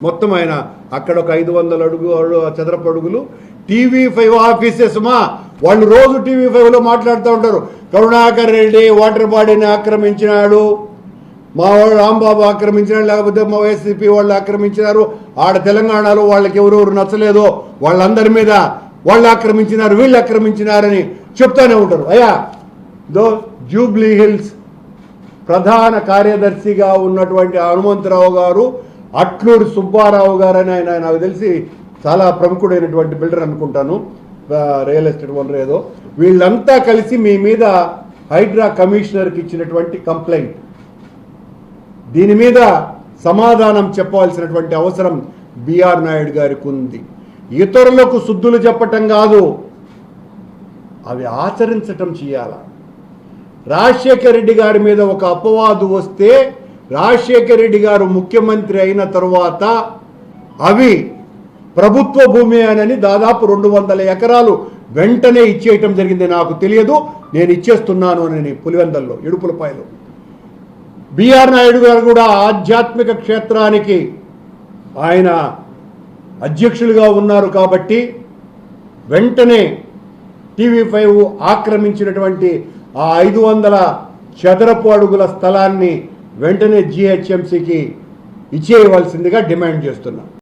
మొత్తం ఆయన అక్కడ ఒక 500 చదరపు అడుగులు TV5 ఆఫీసెస్ వాళ్ళు రోజు TV5లో మాట్లాడుతూ ఉంటారు. కరుణాకర్ రెడ్డి వాటర్ బాడీని ఆక్రమించినాడు, మా వాళ్ళు రాంబాబు ఆక్రమించినాడు, లేకపోతే మా వైసీపీ వాళ్ళు ఆక్రమించినారు, ఆడ తెలంగాణలో వాళ్ళకి ఎవరెవరు నచ్చలేదో వాళ్ళందరి మీద వాళ్ళు ఆక్రమించినారు, వీళ్ళు ఆక్రమించినారని చెప్తానే ఉంటారు. అయ్యా జూబ్లీ హిల్స్ ప్రధాన కార్యదర్శిగా ఉన్నటువంటి హనుమంతరావు గారు, అట్లూరి సుబ్బారావు గారు అని ఆయన నాకు తెలిసి చాలా ప్రముఖుడైనటువంటి బిల్డర్ అనుకుంటాను, రియల్ ఎస్టేట్ ఓనర్ ఏదో, వీళ్ళంతా కలిసి మీ మీద హైడ్రా కమిషనర్కి ఇచ్చినటువంటి కంప్లైంట్, దీని మీద సమాధానం చెప్పవలసినటువంటి అవసరం బిఆర్ నాయుడు గారికి ఉంది. ఇతరులకు శుద్ధులు చెప్పటం కాదు, అవి ఆచరించటం చేయాల. రాజశేఖర రెడ్డి గారి మీద ఒక అపవాదు వస్తే రాజశేఖర రెడ్డి గారు ముఖ్యమంత్రి అయిన తరువాత అవి ప్రభుత్వ భూమి అని దాదాపు 200 ఎకరాలు వెంటనే ఇచ్చేయటం జరిగింది. నాకు తెలియదు, నేను ఇచ్చేస్తున్నాను అని పులివెందల్లో ఇడుపులపాయలో. బిఆర్ నాయుడు గారు కూడా ఆధ్యాత్మిక క్షేత్రానికి ఆయన అధ్యక్షులుగా ఉన్నారు కాబట్టి వెంటనే TV5 ఆక్రమించినటువంటి ఆ 500 చదరపు అడుగుల స్థలాన్ని వెంటనే GHMCకి ఇచ్చేయవలసిందిగా డిమాండ్ చేస్తున్నాం.